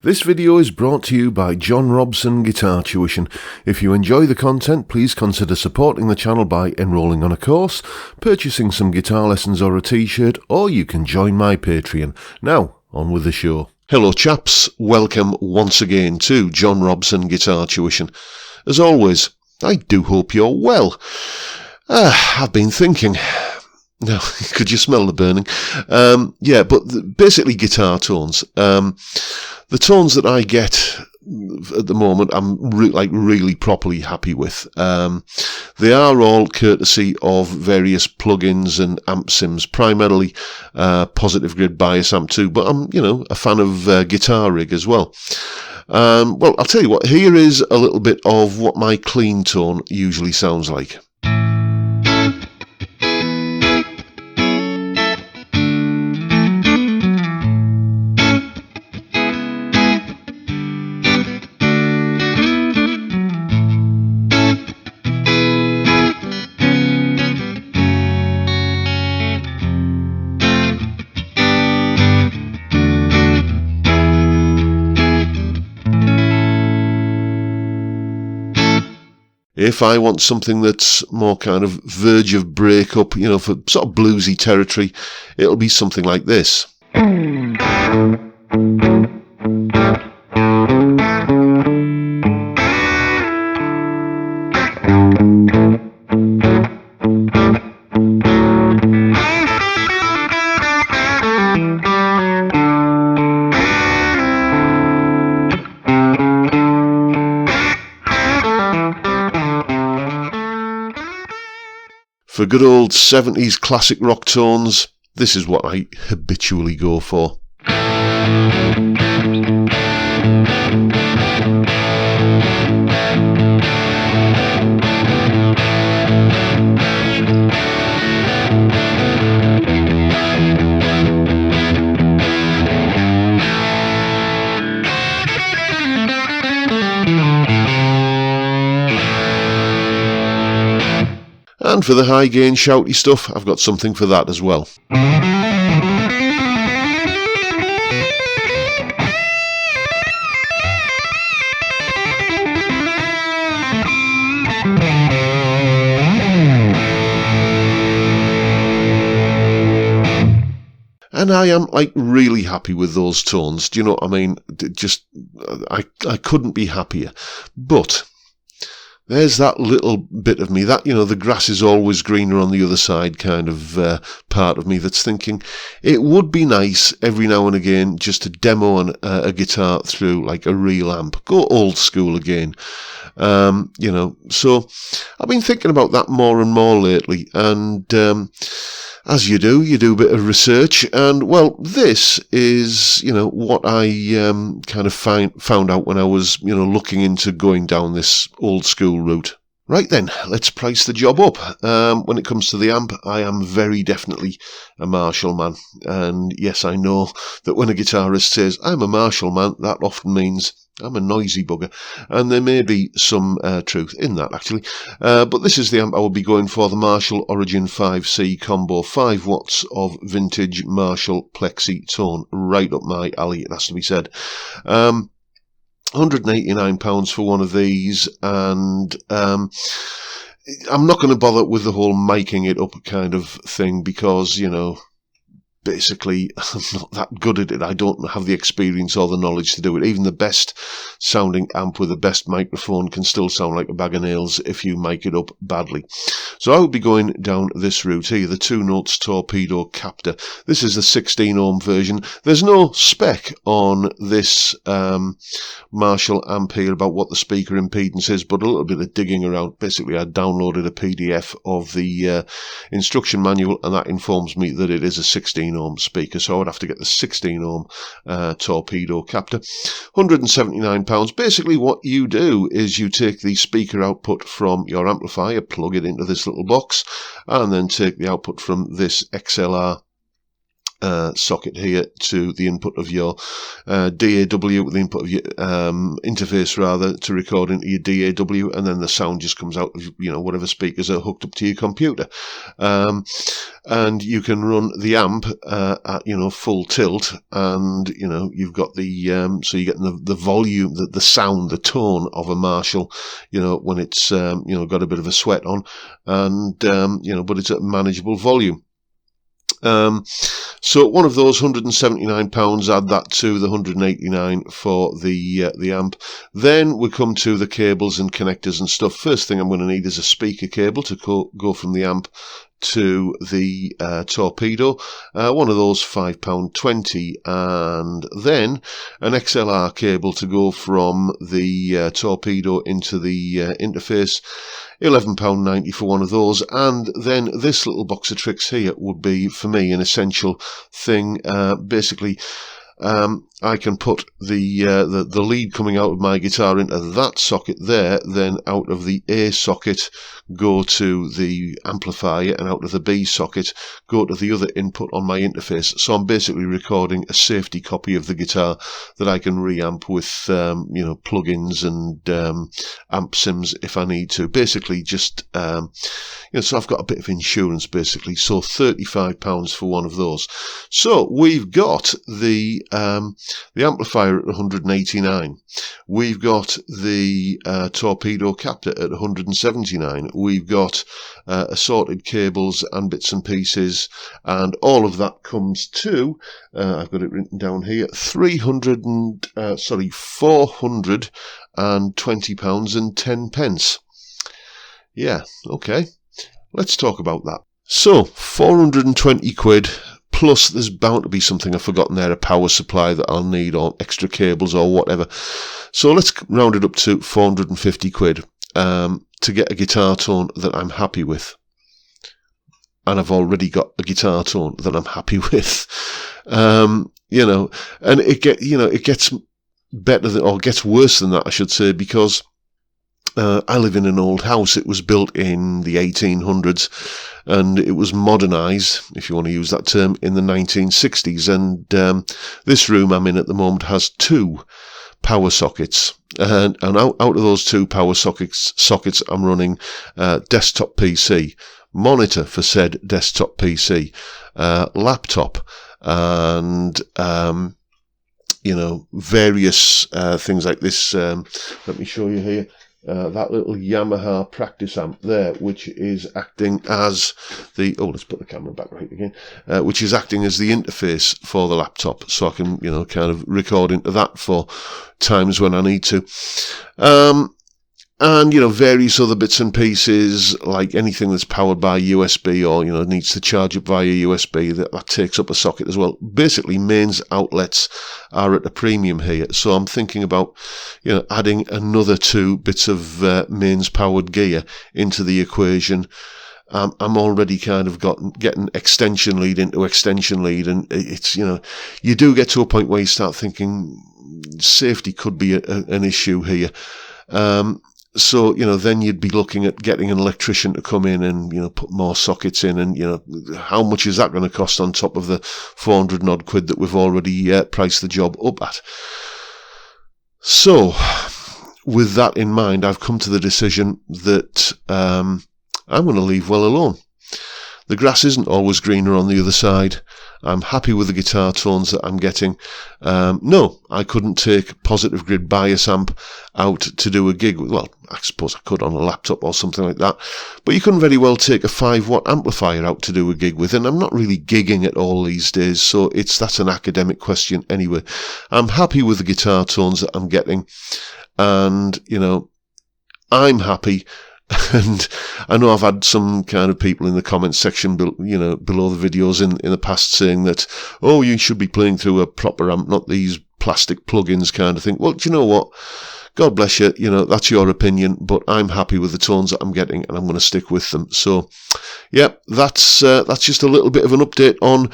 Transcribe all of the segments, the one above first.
This video is brought to you by John Robson Guitar Tuition. If you enjoy the content, please consider supporting the channel by enrolling on a course, purchasing some guitar lessons or a t-shirt, or you can join my Patreon. Now, on with the show. Hello chaps, welcome once again to John Robson Guitar Tuition. As always, I do hope you're well. I've been thinking... No, could you smell the burning? Basically guitar tones. The tones that I get at the moment, I'm really properly happy with. They are all courtesy of various plugins and amp sims, primarily Positive Grid Bias Amp 2, but I'm, a fan of Guitar Rig as well. Well, I'll tell you what, here is a little bit of what my clean tone usually sounds like. If I want something that's more kind of verge of breakup, for sort of bluesy territory, it'll be something like this. For good old 70s classic rock tones, this is what I habitually go for. And for the high gain shouty stuff, I've got something for that as well. And I am really happy with those tones. Do you know what I mean? I couldn't be happier. But there's that little bit of me, that, the grass is always greener on the other side kind of part of me that's thinking it would be nice every now and again just to demo a guitar through like a real amp. Go old school again. So I've been thinking about that more and more lately, and as you do a bit of research, and well, this is, what I kind of found out when I was, looking into going down this old school route. Right then, let's price the job up. When it comes to the amp, I am very definitely a Marshall man. And yes, I know that when a guitarist says, I'm a Marshall man, that often means I'm a noisy bugger, and there may be some truth in that, actually. But this is the amp I will be going for, the Marshall Origin 5C combo, 5 watts of vintage Marshall Plexi tone, right up my alley, it has to be said. £189 for one of these, and I'm not going to bother with the whole miking it up kind of thing, because, basically, I'm not that good at it. I don't have the experience or the knowledge to do it. Even the best sounding amp with the best microphone can still sound like a bag of nails if you mic it up badly. So I will be going down this route here, the 2 Notes Torpedo Captor. This is the 16 ohm version. There's no spec on this Marshall amp here about what the speaker impedance is, but a little bit of digging around. Basically, I downloaded a PDF of the instruction manual, and that informs me that it is a 16 ohm speaker, so I would have to get the 16 ohm torpedo captor. £179. Basically what you do is you take the speaker output from your amplifier, plug it into this little box, and then take the output from this XLR socket here to the input of your DAW, the input of your interface rather, to record into your DAW, and then the sound just comes out of, you know, whatever speakers are hooked up to your computer. And you can run the amp at, you know, full tilt, and, you know, you've got the so you're getting the volume, the sound, the tone of a Marshall, you know, when it's you know, got a bit of a sweat on, and you know, but it's at manageable volume. So one of those £179, add that to the £189 for the amp. Then we come to the cables and connectors and stuff. First thing I'm going to need is a speaker cable to go from the amp to the torpedo. One of those £5.20, and then an XLR cable to go from the torpedo into the interface. £11.90 for one of those, and then this little box of tricks here would be, for me, an essential thing. Basically, I can put the lead coming out of my guitar into that socket there, then out of the A socket go to the amplifier, and out of the B socket go to the other input on my interface. So I'm basically recording a safety copy of the guitar that I can reamp with you know, plugins and amp sims if I need to. Basically just you know, so I've got a bit of insurance basically. So £35 for one of those. So we've got the amplifier at 189. We've got the torpedo captor at 179. We've got assorted cables and bits and pieces, and all of that comes to, I've got it written down here, £420.10. Yeah, okay. Let's talk about that. So, 420 quid. Plus, there's bound to be something I've forgotten there, a power supply that I'll need, or extra cables or whatever. So let's round it up to 450 quid to get a guitar tone that I'm happy with. And I've already got a guitar tone that I'm happy with. You know, and it gets better than, or gets worse than that, I should say, because I live in an old house. It was built in the 1800s, and it was modernised, if you want to use that term, in the 1960s. And this room I'm in at the moment has 2 power sockets, and out of those 2 power sockets I'm running desktop PC, monitor for said desktop PC, laptop, and you know, various things like this. Let me show you here. That little Yamaha practice amp there, which is acting as the, let's put the camera back right again, which is acting as the interface for the laptop, so I can, you know, kind of record into that for times when I need to. And, you know, various other bits and pieces, like anything that's powered by USB or, you know, needs to charge up via USB, that takes up a socket as well. Basically, mains outlets are at a premium here. So I'm thinking about, you know, adding another 2 bits of mains powered gear into the equation. I'm already kind of getting extension lead into extension lead, and it's, you know, you do get to a point where you start thinking safety could be an issue here. So, you know, then you'd be looking at getting an electrician to come in and, you know, put more sockets in, and, you know, how much is that going to cost on top of the 400 and odd quid that we've already priced the job up at? So, with that in mind, I've come to the decision that I'm going to leave well alone. The grass isn't always greener on the other side. I'm happy with the guitar tones that I'm getting. No, I couldn't take positive grid bias amp out to do a gig. Well, I suppose I could on a laptop or something like that. But you couldn't very well take a 5-watt amplifier out to do a gig with. And I'm not really gigging at all these days, so that's an academic question anyway. I'm happy with the guitar tones that I'm getting. And, you know, I'm happy. And I know I've had some kind of people in the comments section, you know, below the videos in the past saying that, oh, you should be playing through a proper amp, not these plastic plugins kind of thing. Well, do you know what? God bless you. You know, that's your opinion, but I'm happy with the tones that I'm getting, and I'm going to stick with them. So, yeah, that's just a little bit of an update on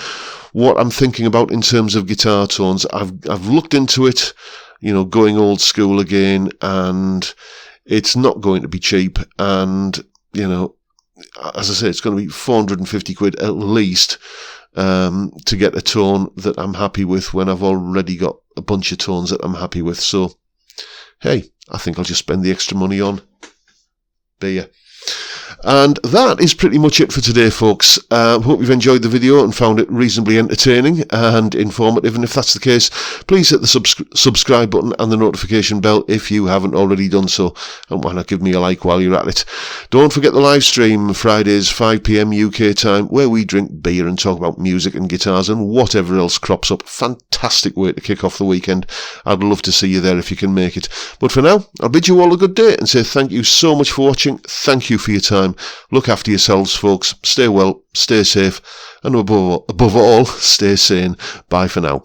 what I'm thinking about in terms of guitar tones. I've looked into it, you know, going old school again, and it's not going to be cheap, and, you know, as I say, it's going to be 450 quid at least to get a tone that I'm happy with when I've already got a bunch of tones that I'm happy with. So, hey, I think I'll just spend the extra money on beer. And that is pretty much it for today, folks. Hope you've enjoyed the video and found it reasonably entertaining and informative. And if that's the case, please hit the subscribe button and the notification bell if you haven't already done so. And why not give me a like while you're at it. Don't forget the live stream, Fridays, 5 PM UK time, where we drink beer and talk about music and guitars and whatever else crops up. Fantastic way to kick off the weekend. I'd love to see you there if you can make it. But for now, I'll bid you all a good day and say thank you so much for watching. Thank you for your time. Look after yourselves, folks. Stay well, stay safe, and above all, stay sane. Bye for now.